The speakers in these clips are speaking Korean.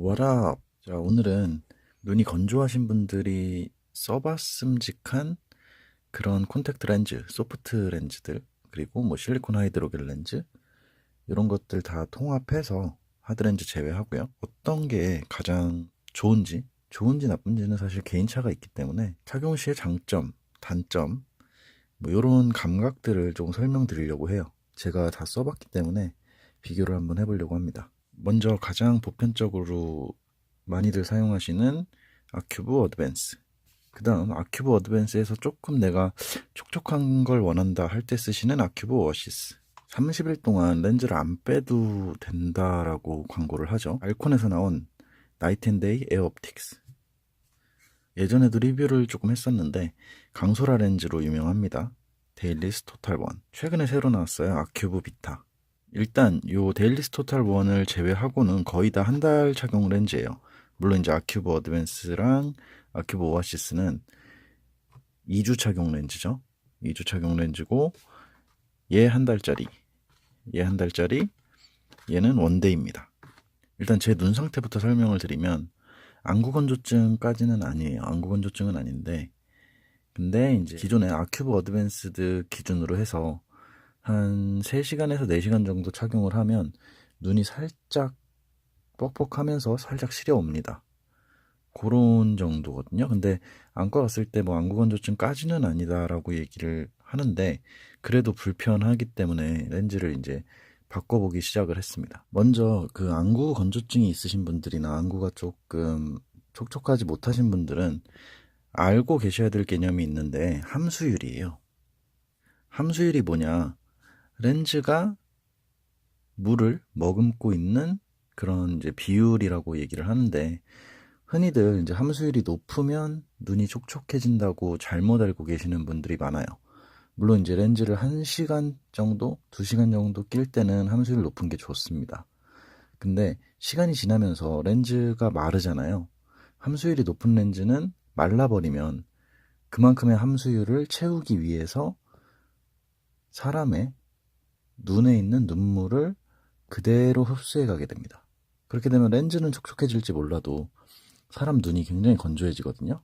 What up? 자, 오늘은 눈이 건조하신 분들이 써봤음직한 그런 콘택트 렌즈, 소프트 렌즈들, 그리고 뭐 실리콘 하이드로겔 렌즈, 이런 것들 다 통합해서 하드렌즈 제외하고요. 어떤 게 가장 좋은지 나쁜지는 사실 개인차가 있기 때문에 착용 시의 장점, 단점, 뭐 이런 감각들을 좀 설명드리려고 해요. 제가 다 써봤기 때문에 비교를 한번 해보려고 합니다. 먼저 가장 보편적으로 많이들 사용하시는 아큐브 어드밴스. 그 다음 아큐브 어드밴스에서 조금 내가 촉촉한 걸 원한다 할 때 쓰시는 아큐브 오아시스. 30일 동안 렌즈를 안 빼도 된다라고 광고를 하죠. 알콘에서 나온 나이트앤데이 에어옵틱스. 예전에도 리뷰를 조금 했었는데 강소라 렌즈로 유명합니다. 데일리스 토탈 원. 최근에 새로 나왔어요. 아큐브 비타. 일단 요 데일리스 토탈 원을 제외하고는 거의 다 한 달 착용 렌즈예요. 물론 이제 아큐브 어드밴스랑 아큐브 오아시스는 2주 착용 렌즈죠. 2주 착용 렌즈고 얘 한 달짜리, 얘 한 달짜리, 얘는 원데이입니다. 일단 제 눈 상태부터 설명을 드리면 안구 건조증까지는 아니에요. 안구 건조증은 아닌데 근데 이제 기존의 아큐브 어드밴스드 기준으로 해서 한 3시간에서 4시간 정도 착용을 하면 눈이 살짝 뻑뻑하면서 살짝 시려옵니다. 그런 정도거든요. 근데 안과 갔을 때 뭐 안구 건조증까지는 아니다라고 얘기를 하는데 그래도 불편하기 때문에 렌즈를 이제 바꿔보기 시작을 했습니다. 먼저 그 안구 건조증이 있으신 분들이나 안구가 조금 촉촉하지 못하신 분들은 알고 계셔야 될 개념이 있는데 함수율이에요. 함수율이 뭐냐? 렌즈가 물을 머금고 있는 그런 이제 비율이라고 얘기를 하는데 흔히들 이제 함수율이 높으면 눈이 촉촉해진다고 잘못 알고 계시는 분들이 많아요. 물론 이제 렌즈를 1시간 정도, 2시간 정도 낄 때는 함수율 높은 게 좋습니다. 근데 시간이 지나면서 렌즈가 마르잖아요. 함수율이 높은 렌즈는 말라버리면 그만큼의 함수율을 채우기 위해서 사람의 눈에 있는 눈물을 그대로 흡수해 가게 됩니다. 그렇게 되면 렌즈는 촉촉해질지 몰라도 사람 눈이 굉장히 건조해지거든요.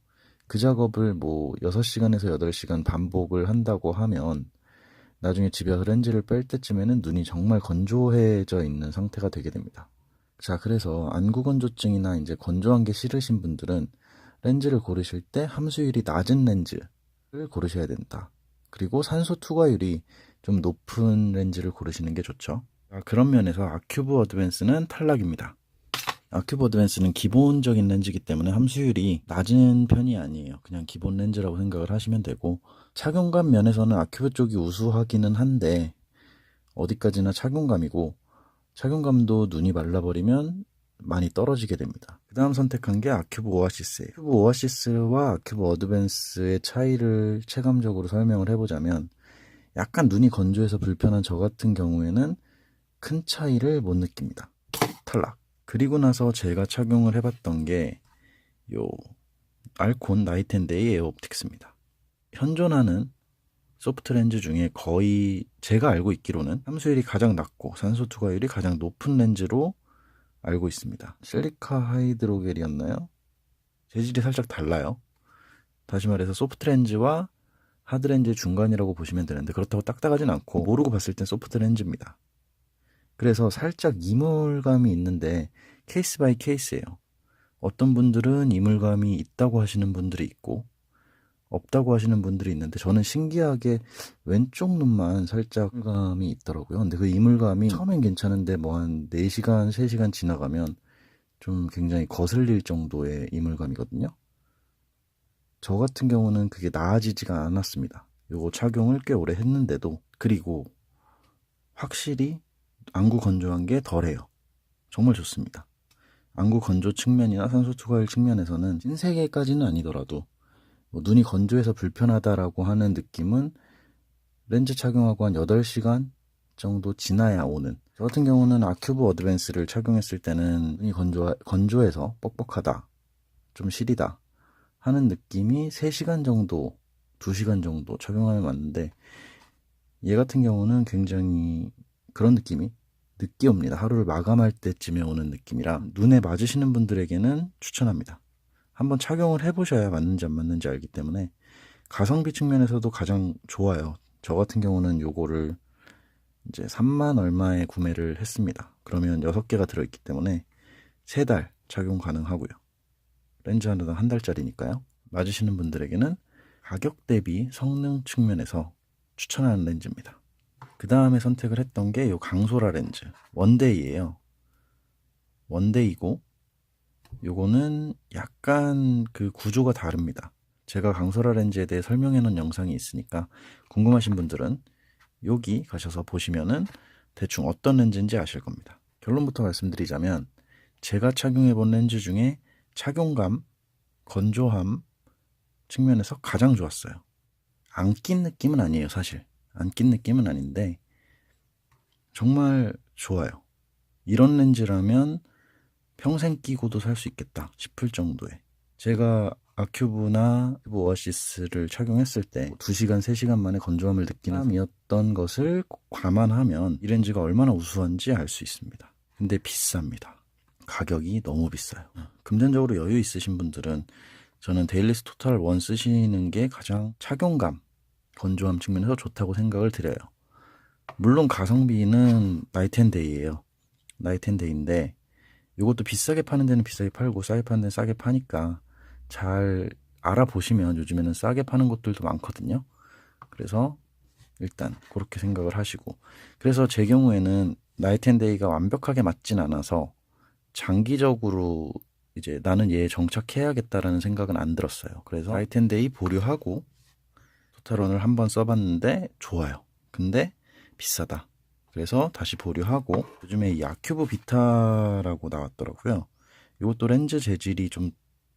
그 작업을 뭐 6시간에서 8시간 반복을 한다고 하면 나중에 집에 와서 렌즈를 뺄 때쯤에는 눈이 정말 건조해져 있는 상태가 되게 됩니다. 자, 그래서 안구 건조증이나 이제 건조한 게 싫으신 분들은 렌즈를 고르실 때 함수율이 낮은 렌즈를 고르셔야 된다. 그리고 산소 투과율이 좀 높은 렌즈를 고르시는 게 좋죠. 자, 그런 면에서 아큐브 어드밴스는 탈락입니다. 아큐브 어드밴스는 기본적인 렌즈이기 때문에 함수율이 낮은 편이 아니에요. 그냥 기본 렌즈라고 생각을 하시면 되고 착용감 면에서는 아큐브 쪽이 우수하기는 한데 어디까지나 착용감이고 착용감도 눈이 말라버리면 많이 떨어지게 됩니다. 그 다음 선택한 게 아큐브 오아시스예요. 아큐브 오아시스와 아큐브 어드밴스의 차이를 체감적으로 설명을 해보자면 약간 눈이 건조해서 불편한 저 같은 경우에는 큰 차이를 못 느낍니다. 탈락. 그리고 나서 제가 착용을 해봤던 게 요 알콘 나이트앤데이 에어옵틱스입니다. 현존하는 소프트 렌즈 중에 거의 제가 알고 있기로는 함수율이 가장 낮고 산소 투과율이 가장 높은 렌즈로 알고 있습니다. 실리카 하이드로겔이었나요? 재질이 살짝 달라요. 다시 말해서 소프트 렌즈와 하드 렌즈의 중간이라고 보시면 되는데 그렇다고 딱딱하진 않고 모르고 봤을 땐 소프트 렌즈입니다. 그래서 살짝 이물감이 있는데 케이스 바이 케이스예요. 어떤 분들은 이물감이 있다고 하시는 분들이 있고 없다고 하시는 분들이 있는데 저는 신기하게 왼쪽 눈만 살짝 이물감이 있더라고요. 근데 그 이물감이 처음엔 괜찮은데 뭐 한 4시간, 3시간 지나가면 좀 굉장히 거슬릴 정도의 이물감이거든요. 저 같은 경우는 그게 나아지지가 않았습니다. 요거 착용을 꽤 오래 했는데도. 그리고 확실히 안구 건조한 게 덜해요. 정말 좋습니다. 안구 건조 측면이나 산소 투과율 측면에서는 신세계까지는 아니더라도 뭐 눈이 건조해서 불편하다라고 하는 느낌은 렌즈 착용하고 한 8시간 정도 지나야 오는. 저 같은 경우는 아큐브 어드밴스를 착용했을 때는 눈이 건조해서 뻑뻑하다, 좀 시리다 하는 느낌이 3시간 정도, 2시간 정도 착용하면 맞는데 얘 같은 경우는 굉장히 그런 느낌이 늦게 옵니다. 하루를 마감할 때쯤에 오는 느낌이라 눈에 맞으시는 분들에게는 추천합니다. 한번 착용을 해보셔야 맞는지 안 맞는지 알기 때문에 가성비 측면에서도 가장 좋아요. 저 같은 경우는 요거를 이제 3만 얼마에 구매를 했습니다. 그러면 6개가 들어있기 때문에 3달 착용 가능하고요. 렌즈 하나당 1달짜리니까요. 맞으시는 분들에게는 가격 대비 성능 측면에서 추천하는 렌즈입니다. 그 다음에 선택을 했던 게 요 강소라 렌즈 원데이예요. 원데이고 요거는 약간 그 구조가 다릅니다. 제가 강소라 렌즈에 대해 설명해 놓은 영상이 있으니까 궁금하신 분들은 여기 가셔서 보시면은 대충 어떤 렌즈인지 아실 겁니다. 결론부터 말씀드리자면 제가 착용해 본 렌즈 중에 착용감, 건조함 측면에서 가장 좋았어요. 안 낀 느낌은 아니에요, 사실. 안 낀 느낌은 아닌데 정말 좋아요. 이런 렌즈라면 평생 끼고도 살 수 있겠다 싶을 정도의. 제가 아큐브나 오아시스를 착용했을 때 2시간, 3시간 만에 건조함을 느끼는 사람이었던 것을 감안하면 이 렌즈가 얼마나 우수한지 알 수 있습니다. 근데 비쌉니다. 가격이 너무 비싸요. 금전적으로 여유 있으신 분들은 저는 데일리스 토탈 1 쓰시는 게 가장 착용감, 건조함 측면에서 좋다고 생각을 드려요. 물론 가성비는 나이트앤데이예요. 나이트앤데이인데 이것도 비싸게 파는 데는 비싸게 팔고 싸게 파는 데는 싸게 파니까 잘 알아보시면 요즘에는 싸게 파는 곳들도 많거든요. 그래서 일단 그렇게 생각을 하시고, 그래서 제 경우에는 나이트앤데이가 완벽하게 맞진 않아서 장기적으로 이제 나는 얘에 정착해야겠다라는 생각은 안 들었어요. 그래서 나이트앤데이 보류하고 토탈원을 한번 써봤는데 좋아요. 근데 비싸다. 그래서 다시 보류하고 요즘에 이 아큐브 비타라고 나왔더라고요. 이것도 렌즈 재질이 좀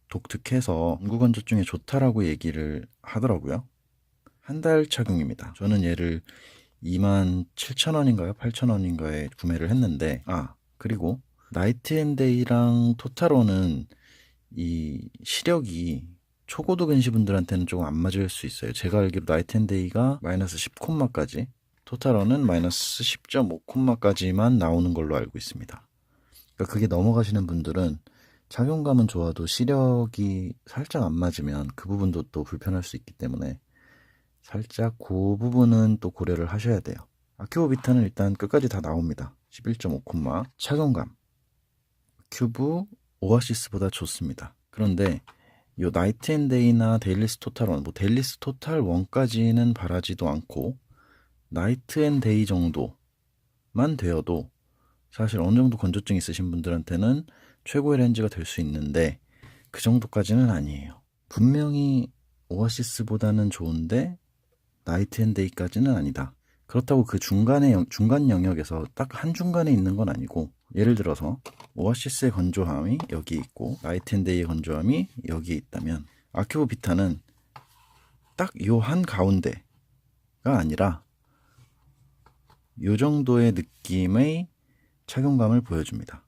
독특해서 전구건조증에 좋다라고 얘기를 하더라고요. 한 달 착용입니다. 저는 얘를 27,000원인가요? 8,000원인가에 구매를 했는데, 그리고 나이트앤데이랑 토탈원은 이 시력이 초고도 근시분들한테는 조금 안 맞을 수 있어요. 제가 알기로 나이트앤데이가 마이너스 10콤마까지, 토탈원은 마이너스 10.5콤마까지만 나오는 걸로 알고 있습니다. 그러니까 그게 넘어가시는 분들은 착용감은 좋아도 시력이 살짝 안 맞으면 그 부분도 또 불편할 수 있기 때문에 살짝 그 부분은 또 고려를 하셔야 돼요. 아큐브 비타는 일단 끝까지 다 나옵니다. 11.5콤마. 착용감 큐브 오아시스보다 좋습니다. 그런데 요 나이트앤데이나 데일리스 토탈 1, 뭐 데일리스 토탈 1까지는 바라지도 않고 나이트앤데이 정도만 되어도 사실 어느 정도 건조증 있으신 분들한테는 최고의 렌즈가 될 수 있는데 그 정도까지는 아니에요. 분명히 오아시스보다는 좋은데 나이트앤데이까지는 아니다. 그렇다고 그 중간 영역에서 딱 한중간에 있는 건 아니고, 예를 들어서 오아시스의 건조함이 여기 있고 나이트앤데이의 건조함이 여기 있다면 아큐브 비타는 딱 요 한 가운데가 아니라 요 정도의 느낌의 착용감을 보여줍니다.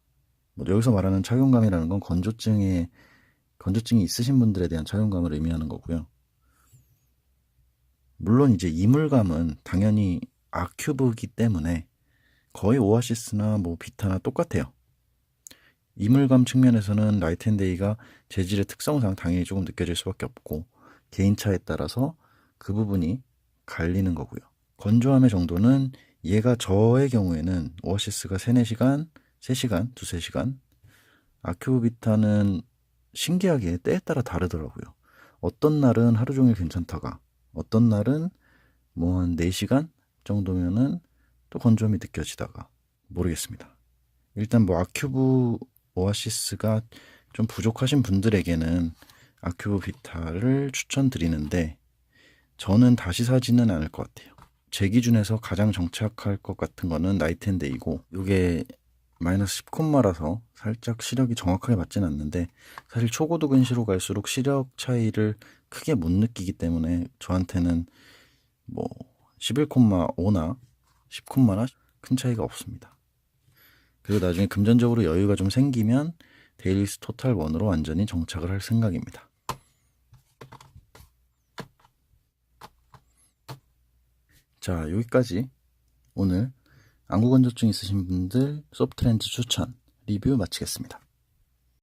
뭐 여기서 말하는 착용감이라는 건 건조증이 있으신 분들에 대한 착용감을 의미하는 거고요. 물론 이제 이물감은 당연히 아큐브이기 때문에 거의 오아시스나 뭐 비타나 똑같아요. 이물감 측면에서는 나이트앤데이가 재질의 특성상 당연히 조금 느껴질 수밖에 없고 개인차에 따라서 그 부분이 갈리는 거고요. 건조함의 정도는 얘가 저의 경우에는 오아시스가 3, 4시간, 3시간, 2, 3시간, 아큐브 비타는 신기하게 때에 따라 다르더라고요. 어떤 날은 하루 종일 괜찮다가 어떤 날은 뭐 한 4시간 정도면은 또 건조함이 느껴지다가 모르겠습니다. 일단 뭐 아큐브 오아시스가 좀 부족하신 분들에게는 아큐브 비타를 추천드리는데 저는 다시 사지는 않을 것 같아요. 제 기준에서 가장 정착할 것 같은 거는 나이트앤데이고, 이게 마이너스 10콤마라서 살짝 시력이 정확하게 맞진 않는데 사실 초고도 근시로 갈수록 시력 차이를 크게 못 느끼기 때문에 저한테는 뭐 11콤마5나 10콤마나 큰 차이가 없습니다. 그리고 나중에 금전적으로 여유가 좀 생기면 데일리스 토탈 1으로 완전히 정착을 할 생각입니다. 자, 여기까지 오늘 안구 건조증 있으신 분들 소프트 렌즈 추천 리뷰 마치겠습니다.